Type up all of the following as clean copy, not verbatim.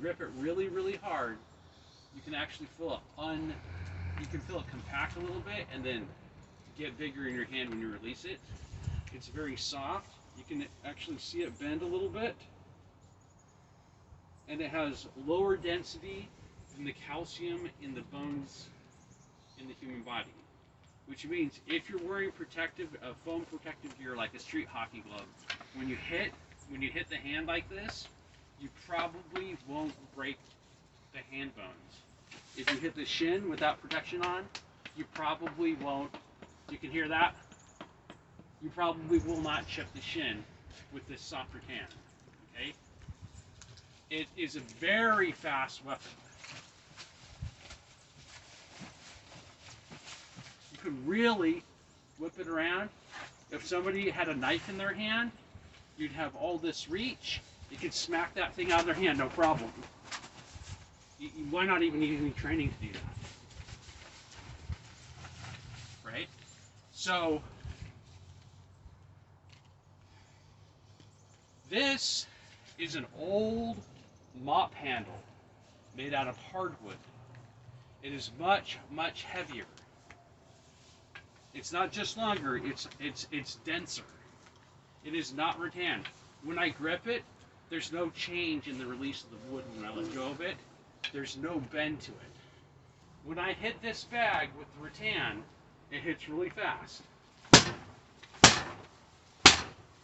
grip it really, really hard, you can actually feel you can feel it compact a little bit and then get bigger in your hand when you release it. It's very soft. You can actually see it bend a little bit. And it has lower density than the calcium in the bones in the human body. Which means if you're wearing foam protective gear like a street hockey glove, when you hit the hand like this, you probably won't break the hand bones. If you hit the shin without protection on, you probably won't. You can hear that? You probably will not chip the shin with this soft rattan. Okay? It is a very fast weapon. You could really whip it around. If somebody had a knife in their hand, you'd have all this reach. You could smack that thing out of their hand, no problem. Why not even need any training to do that? Right? So, this is an old mop handle made out of hardwood. It is much, much heavier. It's not just longer, it's denser. It is not rattan. When I grip it, there's no change in the release of the wood when I let go of it. There's no bend to it. When I hit this bag with the rattan, it hits really fast.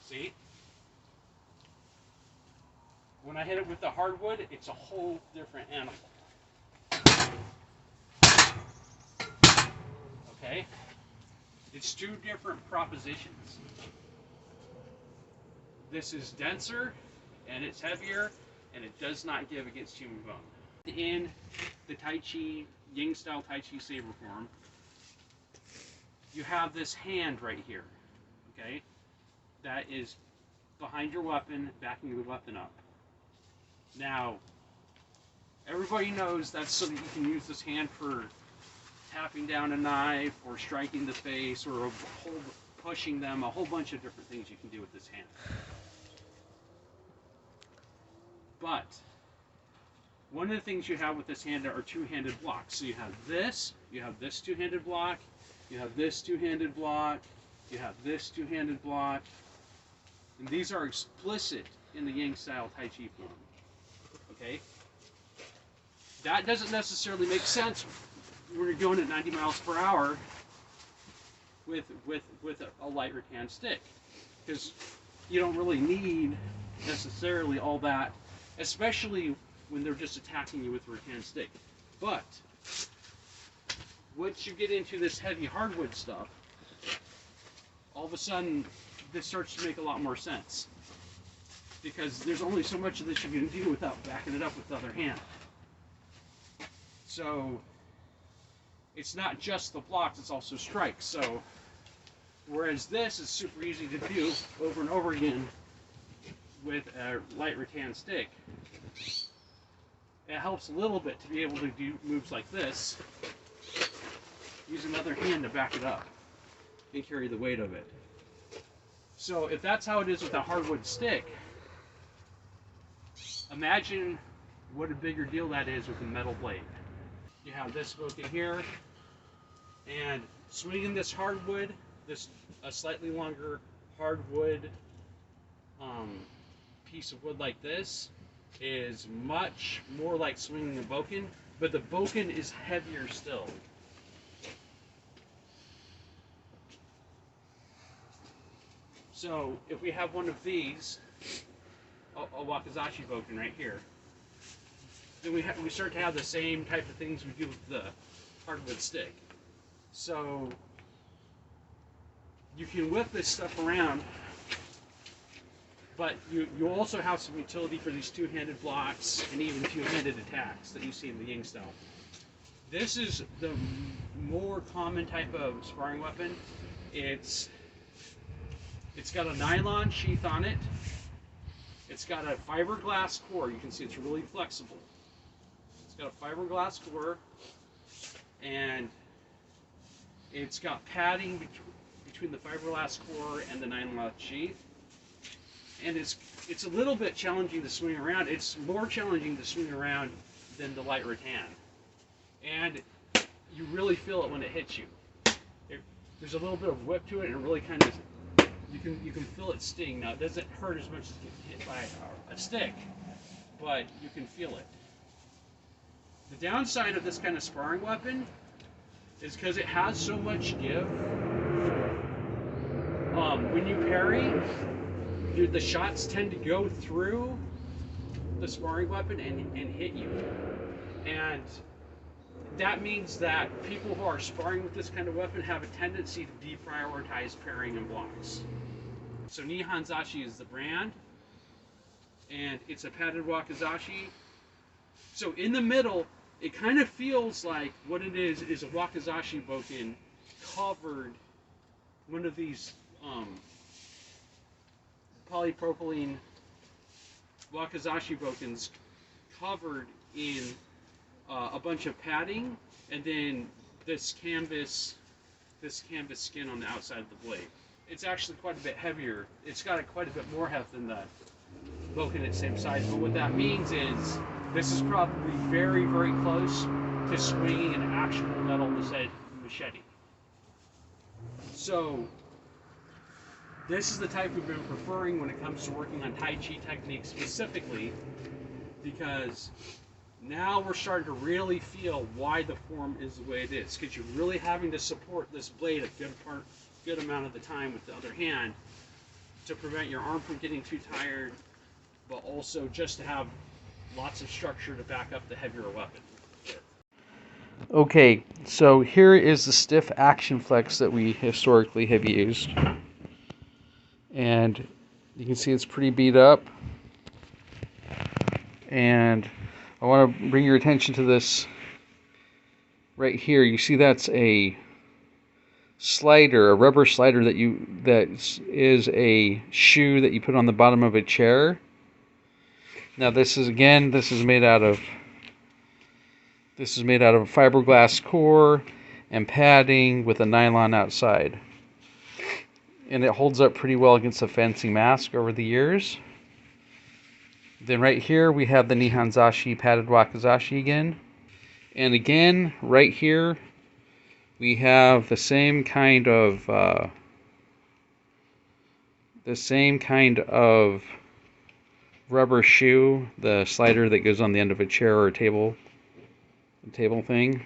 See? When I hit it with the hardwood, it's a whole different animal. Okay? It's two different propositions. This is denser, and it's heavier, and it does not give against human bone. In the Tai Chi, Yang-style Tai Chi saber form, you have this hand right here, okay? That is behind your weapon, backing the weapon up. Now, everybody knows that's so that you can use this hand for tapping down a knife, or striking the face, or pushing them, a whole bunch of different things you can do with this hand. But one of the things you have with this hand are two-handed blocks. So you have this two-handed block, you have this two-handed block, you have this two-handed block, and these are explicit in the Yang-style Tai Chi form. Okay? That doesn't necessarily make sense when you're going at 90 miles per hour with a light rattan stick, because you don't really need necessarily all that, especially when they're just attacking you with a rattan stick. But once you get into this heavy hardwood stuff, all of a sudden this starts to make a lot more sense, because there's only so much of this you can do without backing it up with the other hand. So it's not just the blocks, it's also strikes. So whereas this is super easy to do over and over again with a light rattan stick, it helps a little bit to be able to do moves like this. Use another hand to back it up and carry the weight of it. So if that's how it is with a hardwood stick, imagine what a bigger deal that is with a metal blade. You have this hook in here, and swinging this hardwood, a slightly longer hardwood piece of wood like this, is much more like swinging a bokken, but the bokken is heavier still. So if we have one of these, a Wakizashi bokken right here, then we start to have the same type of things we do with the hardwood stick. So you can whip this stuff around, but you also have some utility for these two-handed blocks and even two-handed attacks that you see in the Yang style. This is the more common type of sparring weapon. It's got a nylon sheath on it. It's got a fiberglass core. You can see it's really flexible. It's got a fiberglass core, and it's got padding between the fiberglass core and the nylon sheath. and it's a little bit challenging to swing around. It's more challenging to swing around than the light rattan, and you really feel it when it hits you. There's a little bit of whip to it, and it really kind of you can feel it sting. Now it doesn't hurt as much as getting hit by a stick, but you can feel it. The downside of this kind of sparring weapon is because it has so much give. When you parry, the shots tend to go through the sparring weapon and hit you. And that means that people who are sparring with this kind of weapon have a tendency to deprioritize parrying and blocks. So Nihonzashi is the brand, and it's a padded wakizashi. So in the middle, it kind of feels like what it is a wakizashi boken covered, one of these polypropylene wakizashi bokens covered in a bunch of padding, and then this canvas skin on the outside of the blade. It's actually quite a bit heavier. It's got quite a bit more heft than the boken at the same size, but what that means is this is probably very, very close to swinging an actual metal machete. So this is the type we've been preferring when it comes to working on Tai Chi techniques specifically, because now we're starting to really feel why the form is the way it is, because you're really having to support this blade a good amount of the time with the other hand to prevent your arm from getting too tired, but also just to have lots of structure to back up the heavier weapon. Okay, so here is the stiff action flex that we historically have used. And you can see it's pretty beat up. And I want to bring your attention to this right here. You see that's a slider, a rubber slider that is a shoe that you put on the bottom of a chair. Now this is made out of a fiberglass core and padding with a nylon outside. And it holds up pretty well against a fencing mask over the years. Then right here we have the Nihonzashi padded wakizashi again. And again, right here we have the same kind of rubber shoe, the slider that goes on the end of a chair or a table thing.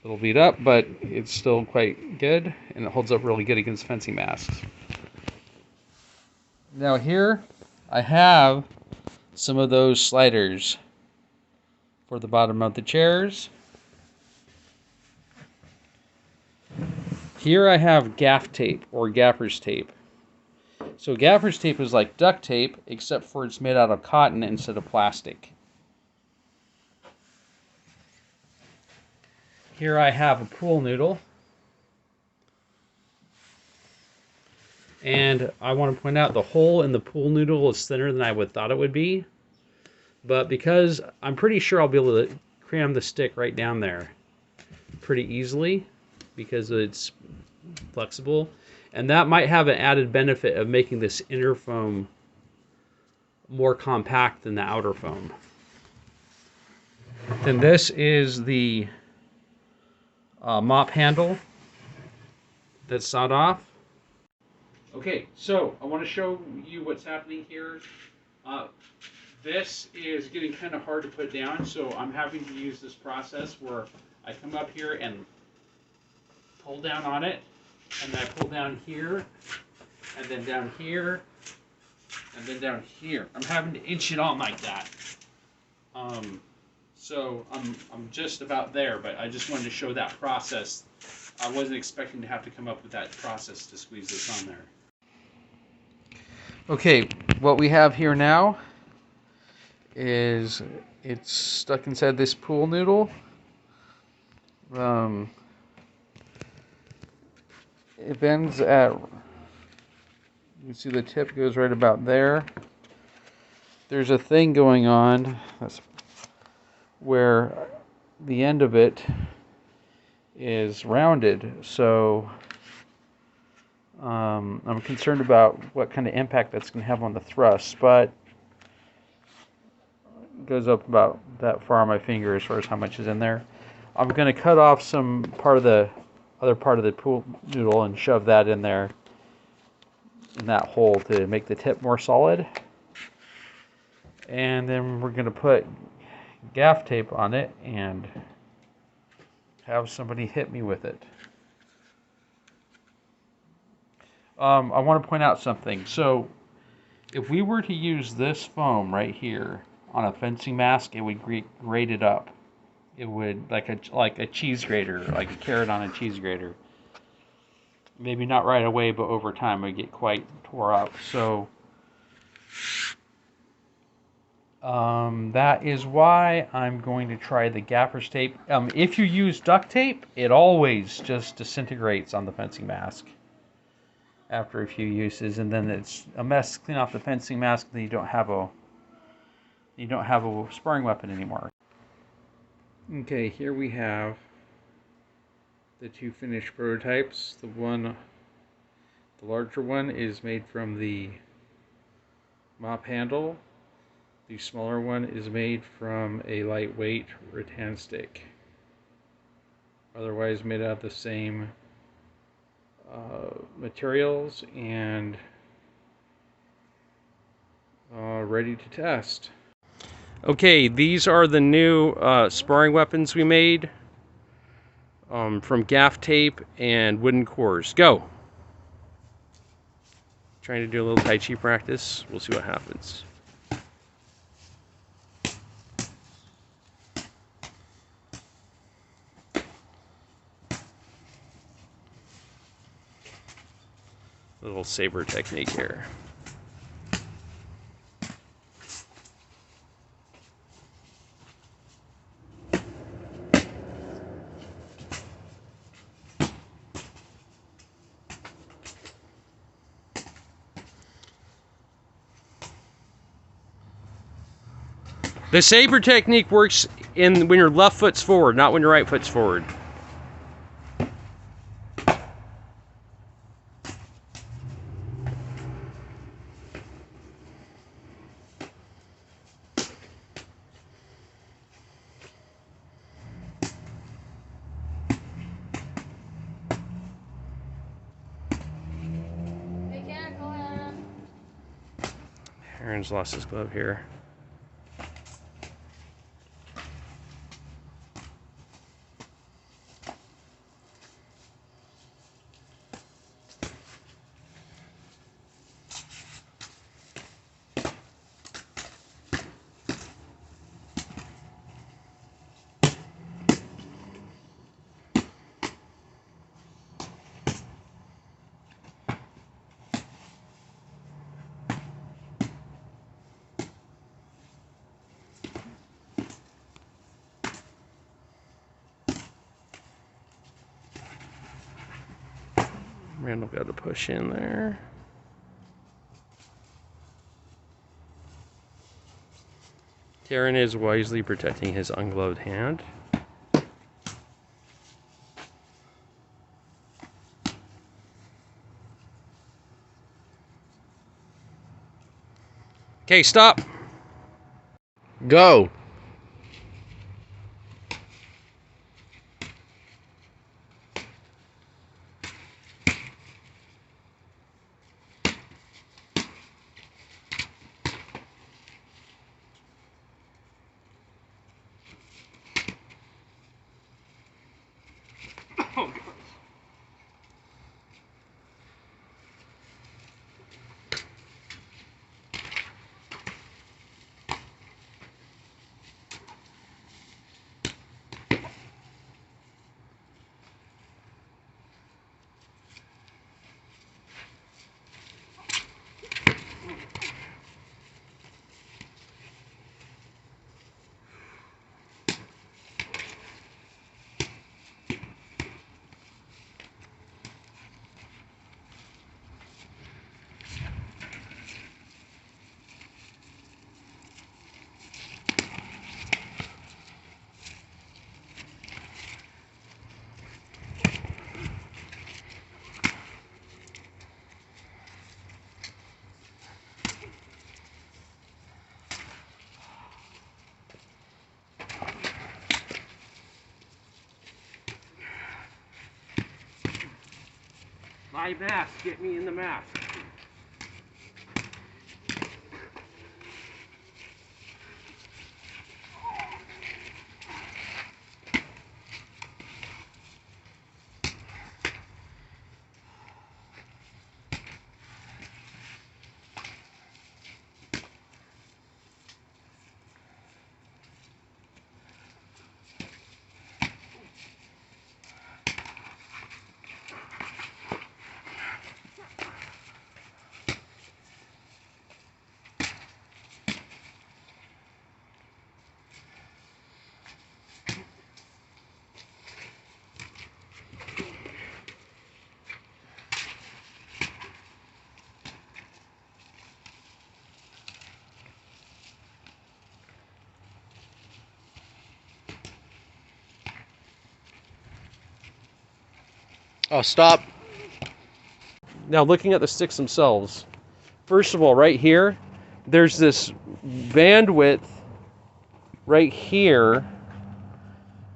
A little beat up, but it's still quite good, and it holds up really good against fencing masks. Now here I have some of those sliders for the bottom of the chairs. Here I have gaff tape, or gaffer's tape. So gaffer's tape is like duct tape, except for it's made out of cotton instead of plastic. Here I have a pool noodle. And I want to point out the hole in the pool noodle is thinner than I would thought it would be. But because I'm pretty sure I'll be able to cram the stick right down there pretty easily, because it's flexible. And that might have an added benefit of making this inner foam more compact than the outer foam. Then this is the mop handle that's sawed off. Okay, so I want to show you what's happening here. This is getting kind of hard to put down, so I'm having to use this process where I come up here and pull down on it, and then I pull down here, and then down here, and then down here. I'm having to inch it on like that. So I'm just about there, but I just wanted to show that process. I wasn't expecting to have to come up with that process to squeeze this on there. Okay, what we have here now is it's stuck inside this pool noodle. It bends at, you can see the tip goes right about there. There's a thing going on that's where the end of it is rounded, so I'm concerned about what kind of impact that's going to have on the thrust, but it goes up about that far on my finger as far as how much is in there. I'm going to cut off some part of the other part of the pool noodle and shove that in there in that hole to make the tip more solid. And then we're going to put gaff tape on it and have somebody hit me with it. I want to point out something. So if we were to use this foam right here on a fencing mask, it would grate it up. It would like a cheese grater, like a carrot on a cheese grater. Maybe not right away, but over time it would get quite tore up. So that is why I'm going to try the gaffer's tape. If you use duct tape, it always just disintegrates on the fencing mask after a few uses, and then it's a mess. Clean off the fencing mask, then you don't have a sparring weapon anymore. Okay, here we have the two finished prototypes. The larger one is made from the mop handle. The smaller one is made from a lightweight rattan stick. Otherwise made out of the same materials and ready to test. Okay, these are the new sparring weapons we made from gaff tape and wooden cores. Go! Trying to do a little Tai Chi practice. We'll see what happens. Little saber technique here. The saber technique works when your left foot's forward, not when your right foot's forward. Aaron's lost his glove here. Randall got to push in there. Taryn is wisely protecting his ungloved hand. Okay, stop. Go. Oh, God. high mask. Get me in the mask. Oh, stop. Now looking at the sticks themselves, first of all, right here, there's this bandwidth right here.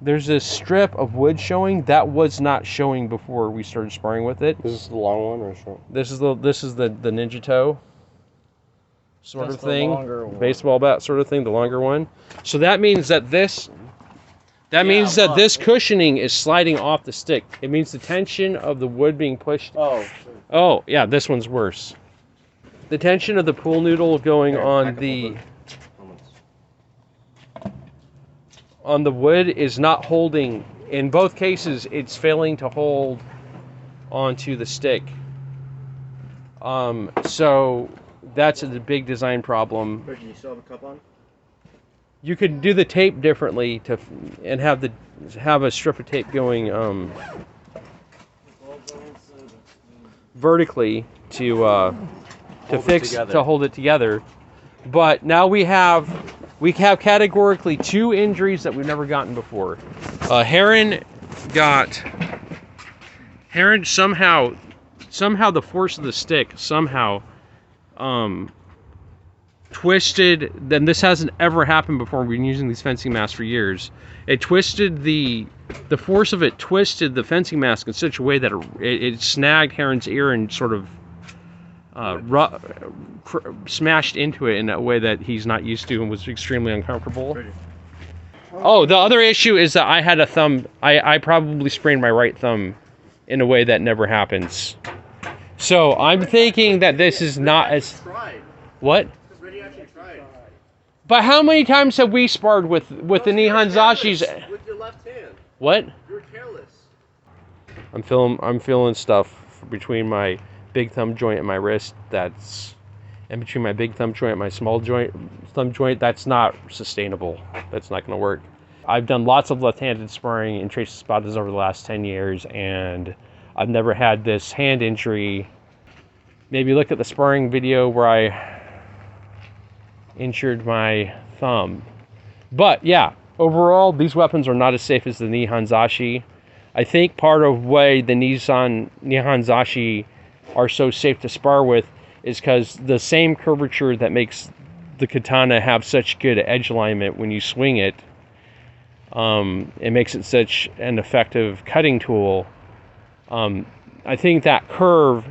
There's this strip of wood showing that was not showing before we started sparring with it. Is this the long one or short? This is the ninja toe sort That's of thing, the longer one. baseball bat sort of thing, the longer one. So that means that this this cushioning is sliding off the stick. It means the tension of the wood being pushed. Oh, yeah, this one's worse. The tension of the pool noodle going on the wood is not holding. In both cases, it's failing to hold onto the stick. So that's a big design problem. Do you still have a cup on? You could do the tape differently and have a strip of tape going vertically to hold it together. But now we have categorically 2 injuries that we've never gotten before. Heron somehow the force of the stick somehow twisted. Then this hasn't ever happened before. We've been using these fencing masks for years. It twisted the force of it twisted the fencing mask in such a way that it snagged Heron's ear and sort of smashed into it in a way that he's not used to and was extremely uncomfortable. Oh, the other issue is that I had a thumb. I probably sprained my right thumb in a way that never happens. So I'm thinking that this is not as... What? But how many times have we sparred with the Nihonzashis? With your left hand. What? You're careless. I'm feeling stuff between my big thumb joint and my wrist. And between my big thumb joint and my small thumb joint. That's not sustainable. That's not going to work. I've done lots of left-handed sparring in Tres Espadas over the last 10 years, and I've never had this hand injury. Maybe look at the sparring video where I injured my thumb. But yeah, overall, these weapons are not as safe as the Nihonzashi. I think part of why the Nihonzashi are so safe to spar with is because the same curvature that makes the katana have such good edge alignment when you swing it, it makes it such an effective cutting tool. I think that curve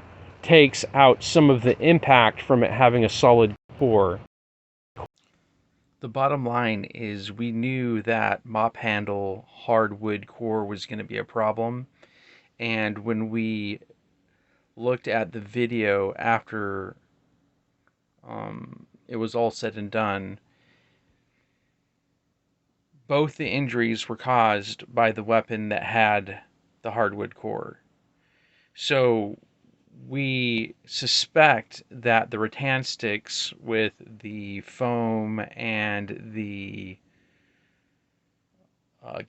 takes out some of the impact from it having a solid core. The bottom line is we knew that mop handle hardwood core was going to be a problem, and when we looked at the video after it was all said and done, both the injuries were caused by the weapon that had the hardwood core. So we suspect that the rattan sticks with the foam and the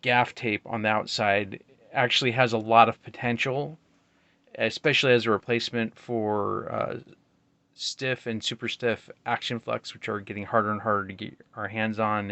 gaff tape on the outside actually has a lot of potential, especially as a replacement for stiff and super stiff action flex, which are getting harder and harder to get our hands on